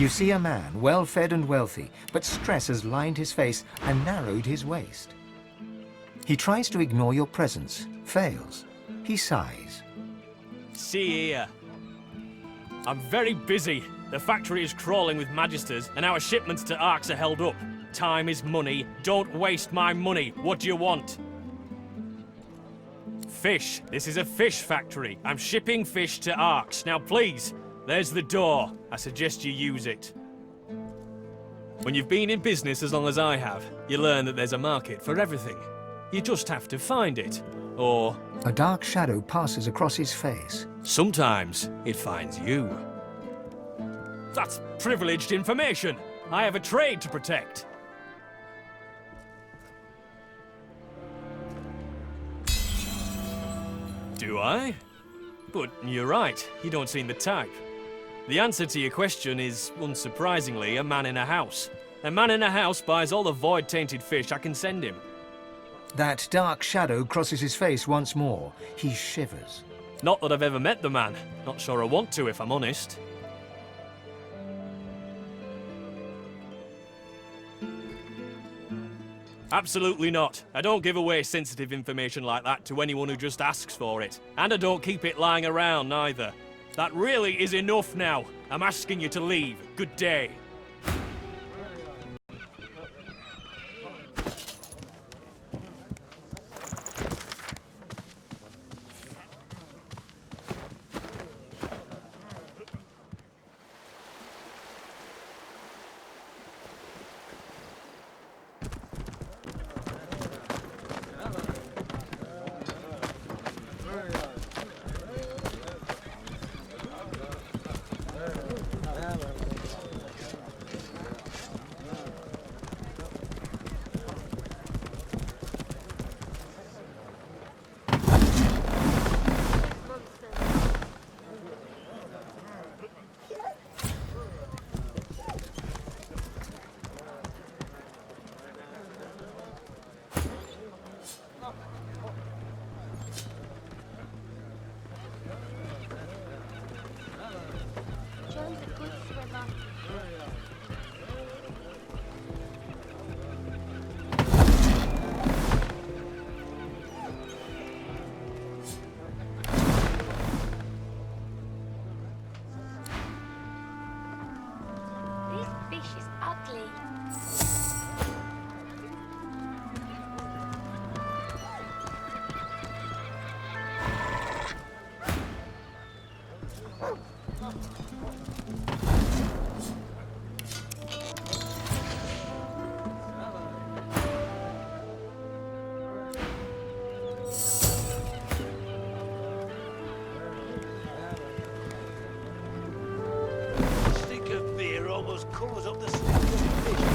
You see a man, well-fed and wealthy, but stress has lined his face and narrowed his waist. He tries to ignore your presence, fails. He sighs. See here. I'm very busy. The factory is crawling with magisters, and our shipments to Arks are held up. Time is money. Don't waste my money. What do you want? Fish. This is a fish factory. I'm shipping fish to Arks. Now please, there's the door. I suggest you use it. When you've been in business as long as I have, you learn that there's a market for everything. You just have to find it. Or... A dark shadow passes across his face. sometimes it finds you. That's privileged information. I have a trade to protect. Do I? But you're right, you don't seem the type. The answer to your question is, unsurprisingly, a man in a house. A man in a house buys all the void-tainted fish I can send him. That dark shadow crosses his face once more. He shivers. Not that I've ever met the man. Not sure I want to, if I'm honest. Absolutely not. I don't give away sensitive information like that to anyone who just asks for it. And I don't keep it lying around, neither. That really is enough now. I'm asking you to leave. Good day. Covers up the stink of fish.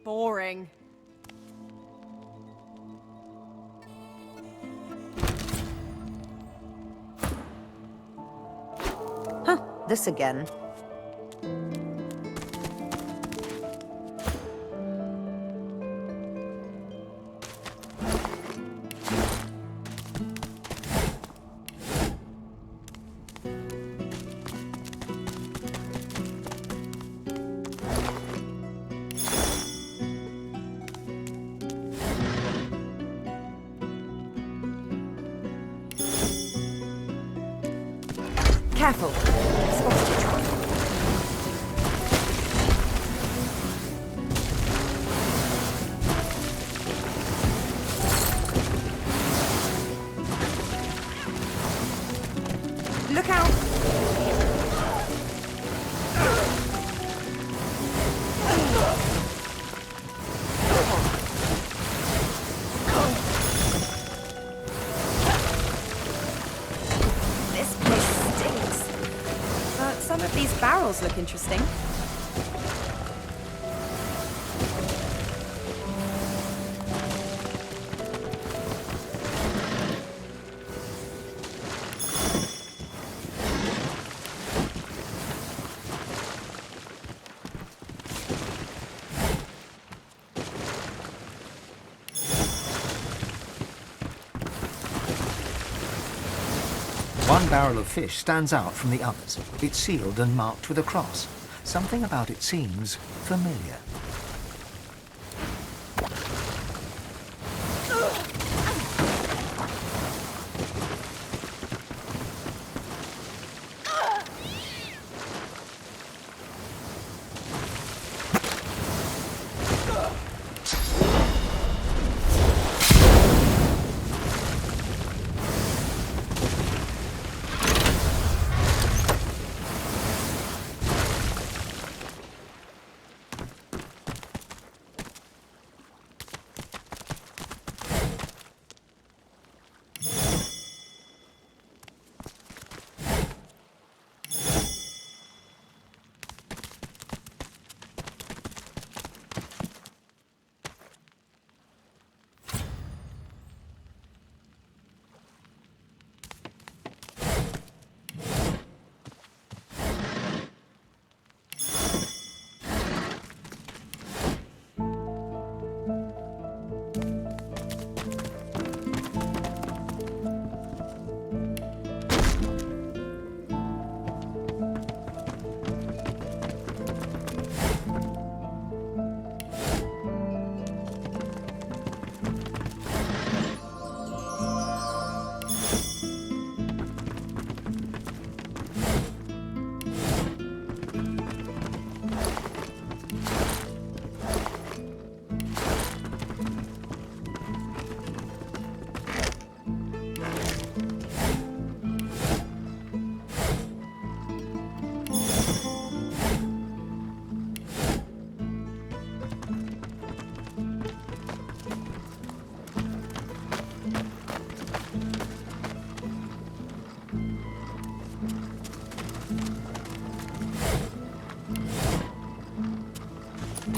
Boring. Huh, this again. Careful. Spotted a trap. Look out! This place stinks. But some of these barrels look interesting. One barrel of fish stands out from the others. It's sealed and marked with a cross. Something about it seems familiar.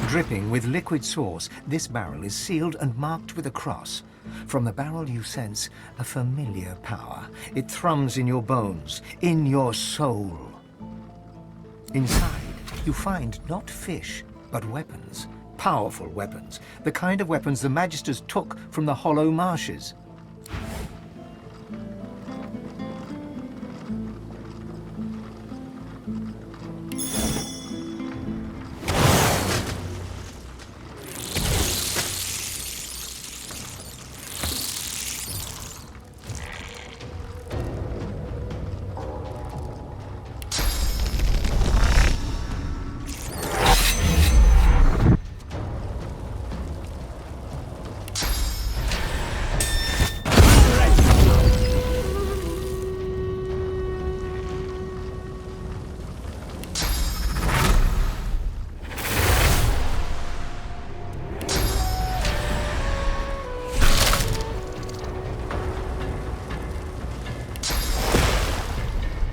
Dripping with liquid sauce, this barrel is sealed and marked with a cross. From the barrel you sense a familiar power. It thrums in your bones, in your soul. Inside, you find not fish, but weapons. Powerful weapons. The kind of weapons the Magisters took from the hollow marshes.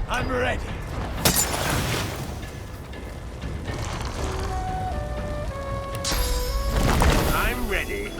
I'm ready. I'm ready.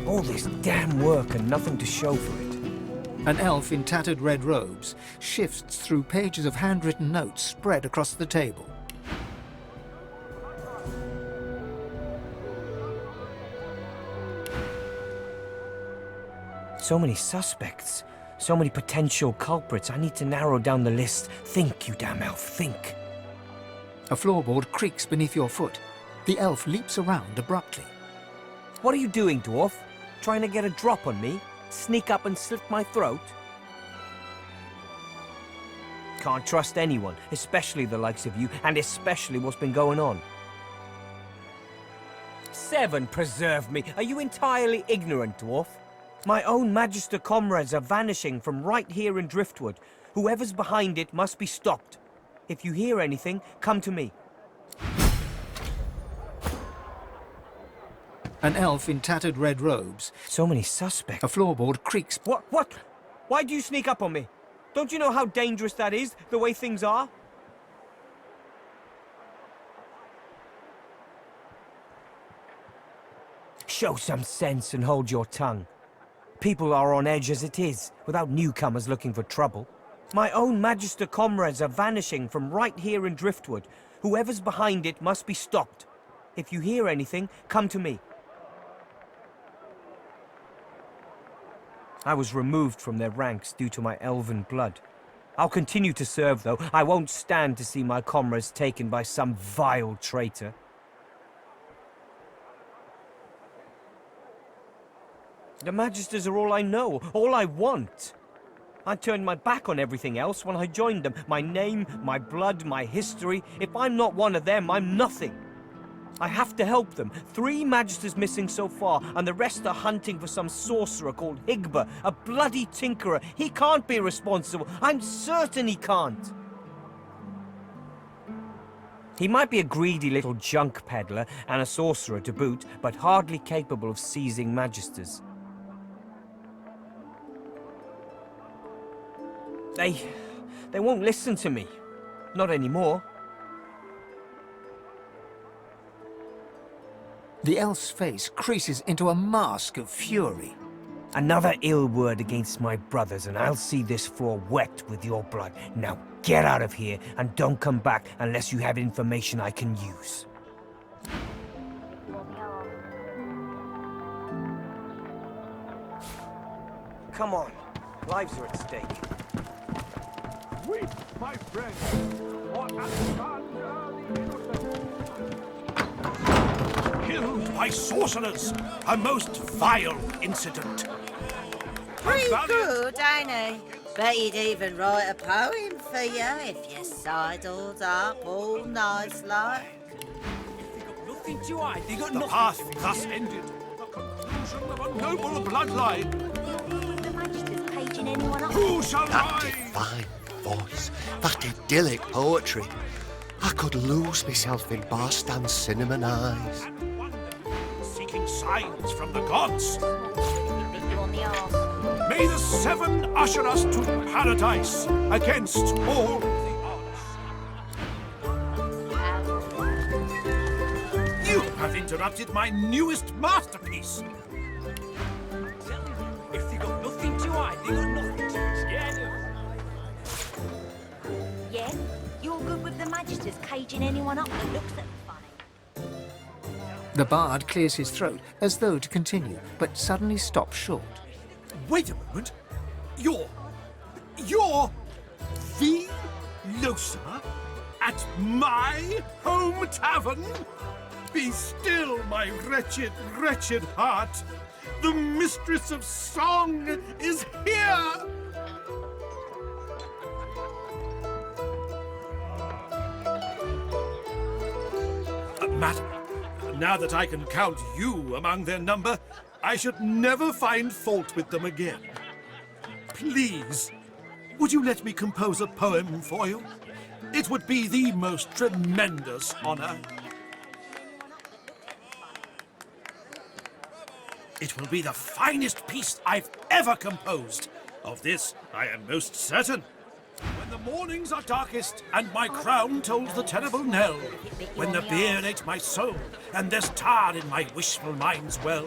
All this damn work and nothing to show for it. An elf in tattered red robes shifts through pages of handwritten notes spread across the table. So many suspects. So many potential culprits. I need to narrow down the list. Think, you damn elf, think. A floorboard creaks beneath your foot. The elf leaps around abruptly. What are you doing, dwarf? Trying to get a drop on me? Sneak up and slit my throat? Can't trust anyone, especially the likes of you, and especially what's been going on. 7, preserve me. Are you entirely ignorant, dwarf? My own Magister comrades are vanishing from right here in Driftwood. Whoever's behind it must be stopped. If you hear anything, come to me. An elf in tattered red robes. So many suspects. A floorboard creaks. What? Why do you sneak up on me? Don't you know how dangerous that is, the way things are? Show some sense and hold your tongue. People are on edge as it is, without newcomers looking for trouble. My own Magister comrades are vanishing from right here in Driftwood. Whoever's behind it must be stopped. If you hear anything, come to me. I was removed from their ranks due to my elven blood. I'll continue to serve, though. I won't stand to see my comrades taken by some vile traitor. The Magisters are all I know, all I want. I turned my back on everything else when I joined them. My name, my blood, my history. If I'm not one of them, I'm nothing. I have to help them. 3 Magisters missing so far, and the rest are hunting for some sorcerer called Higba, a bloody tinkerer. He can't be responsible. I'm certain he can't. He might be a greedy little junk peddler and a sorcerer to boot, but hardly capable of seizing Magisters. They won't listen to me. Not anymore. The elf's face creases into a mask of fury. Another ill word against my brothers, and I'll see this floor wet with your blood. Now get out of here, and don't come back unless you have information I can use. Come on. Lives are at stake. Weep, my friends, for Alexander the Innocent. Killed by sorcerers, a most vile incident. Pretty good, ain't he? Bet he'd even write a poem for you if you sidled up all nice like. Nothing to hide. They got The path thus ended. The conclusion of a noble bloodline. The Magister's caging anyone up. Who shall That rise? divine voice, that idyllic poetry. I could lose myself in Barstan's cinnamon eyes. And wonder, seeking signs from the gods. Bit you on the arse. May the 7 usher us to paradise against all the odds. You have interrupted my newest masterpiece. If they got nothing to hide, they got nothing to scare. Yeah? You're good with the Magister's caging anyone up that looks at them funny. The bard clears his throat as though to continue, but suddenly stops short. Wait a moment. You're the Losa at my home tavern? Be still, my wretched, wretched heart. The mistress of song is here. Madam, now that I can count you among their number, I should never find fault with them again. Please, would you let me compose a poem for you? It would be the most tremendous honor. It will be the finest piece I've ever composed. Of this, I am most certain. When the mornings are darkest and my crown tolls the terrible knell, when the beard ate my soul and there's tar in my wishful mind's well,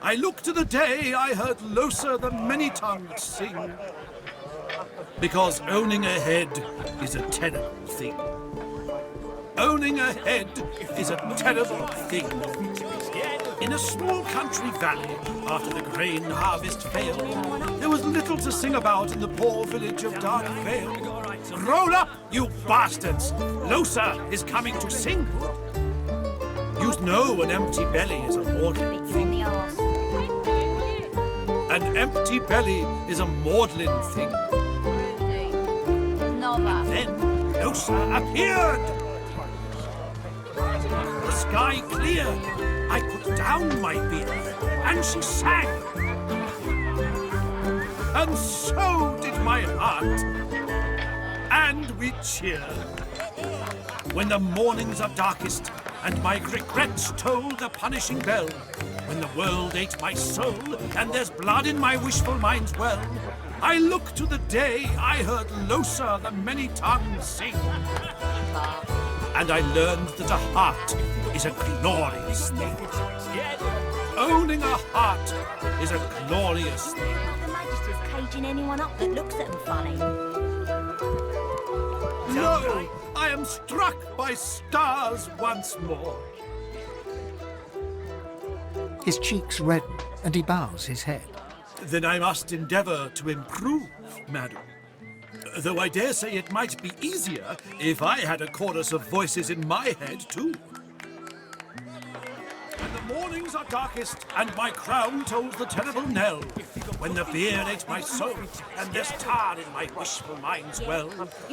I look to the day I heard Losa the many-tongued sing. Because owning a head is a terrible thing. Owning a head is a terrible thing. In a small country valley, after the grain harvest failed, there was little to sing about in the poor village of Dark Vale. Roll up, you bastards! Losa is coming to sing. You know an empty belly is a maudlin thing. An empty belly is a maudlin thing. And then Losa appeared! The sky cleared. I put down my beard, and she sang. And so did my heart. And we cheered. When the mornings are darkest, and my regrets toll the punishing bell, when the world ate my soul, and there's blood in my wishful mind's well, I look to the day I heard Losa the many-tongued sing. And I learned that a heart is a glorious thing. Owning a heart is a glorious thing. The Magister's caging anyone up that looks at them funny. No, I am struck by stars once more. His cheeks redden, and he bows his head. Then I must endeavour to improve, madam. Though I dare say it might be easier if I had a chorus of voices in my head, too. When the mornings are darkest and my crown tolls the terrible knell, when the beard ate my soul and there's tar in my wishful mind's well,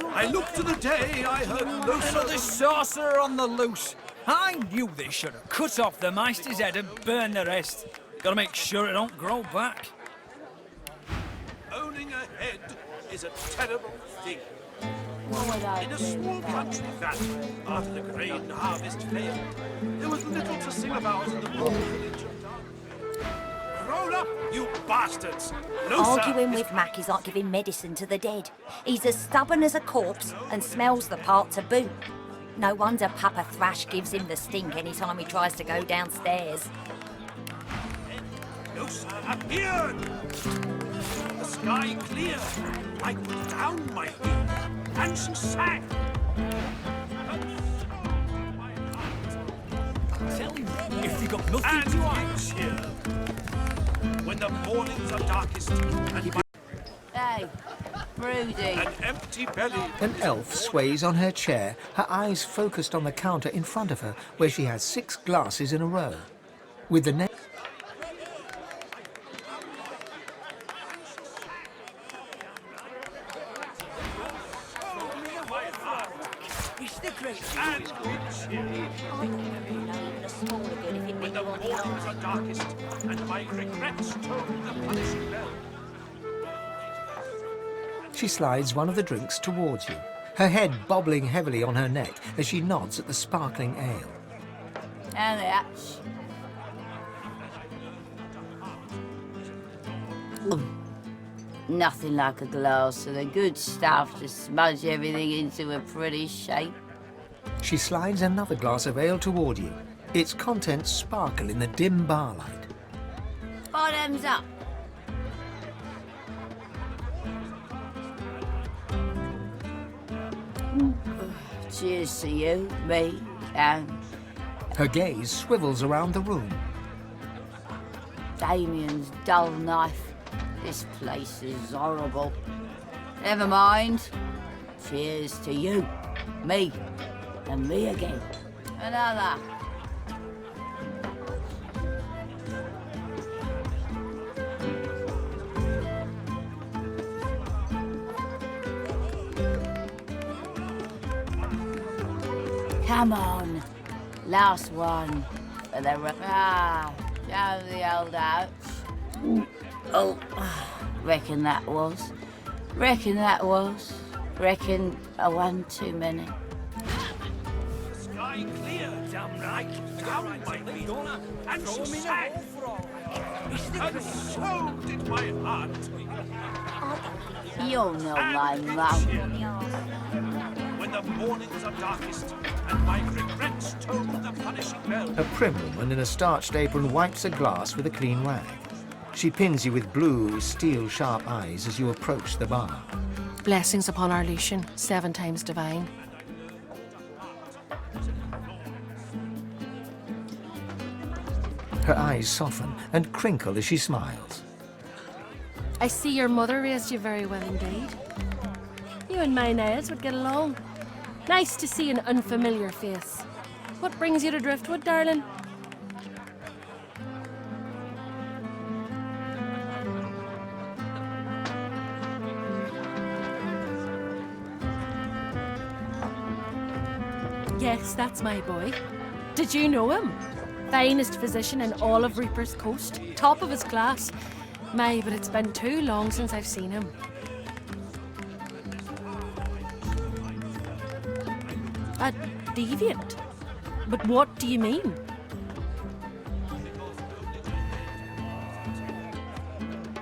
I look to the day I heard Losa... Another sorcerer on the loose. I knew they should have cut off the Meister's head and burned the rest. Gotta make sure it don't grow back. Owning a head is a terrible thing. In a small country valley, after the grain harvest failed, there was little to sing about in the poor village of Dark. Roll up, you bastards! Losa Arguing with Mac is like giving medicine to the dead. He's as stubborn as a corpse and smells the part to boot. No wonder Papa Thrash gives him the stink any time he tries to go downstairs. Losa appeared! The sky cleared. I put down my beard, and she sang. Tell you, if you got nothing And to we hide. cheer. When the mornings are darkest, and my Hey, Broody. an empty belly. An elf sways on her chair, her eyes focused on the counter in front of her, where she has 6 glasses in a row. With the name... It's the great. And we cheer. When the mornings are darkest, and my regrets toll the punishing bell. She slides one of the drinks towards you, her head bobbling heavily on her neck as she nods at the sparkling ale. And that's... Nothing like a glass of the good stuff to smudge everything into a pretty shape. She slides another glass of ale toward you. Its contents sparkle in the dim bar light. Bottoms up. Cheers to you, me, and Her gaze swivels around the room. Damien's dull knife. This place is horrible. Never mind. Cheers to you, me, and me again. Another. Come on. Last one for the down the old ouch. Oh, reckon that was. Reckon a one too many. Sky clear, damn right. Down my beard, and she sang. And so did my heart. I don't think You'll know my mouth. When the mornings are darkest and my regrets toll the punishing bell. A prim woman in a starched apron wipes a glass with a clean rag. She pins you with blue, steel-sharp eyes as you approach the bar. Blessings upon our Lucian, 7 times divine. Her eyes soften and crinkle as she smiles. I see your mother raised you very well indeed. You and my Niles would get along. Nice to see an unfamiliar face. What brings you to Driftwood, darling? Yes, that's my boy. Did you know him? Finest physician in all of Reaper's Coast. Top of his class. My, but it's been too long since I've seen him. A deviant? But what do you mean?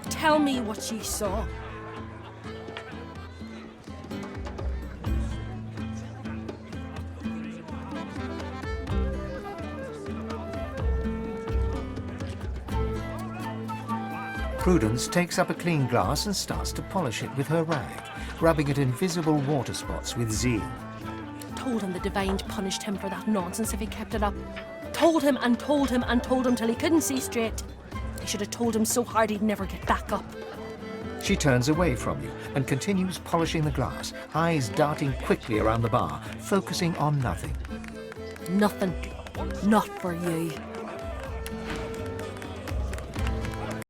Tell me what you saw. Prudence takes up a clean glass and starts to polish it with her rag, rubbing at invisible water spots with zeal. Told him the Divine punished him for that nonsense if he kept it up. Told him and told him and told him till he couldn't see straight. I should have told him so hard he'd never get back up. She turns away from you and continues polishing the glass, eyes darting quickly around the bar, focusing on nothing. Nothing. Not for you.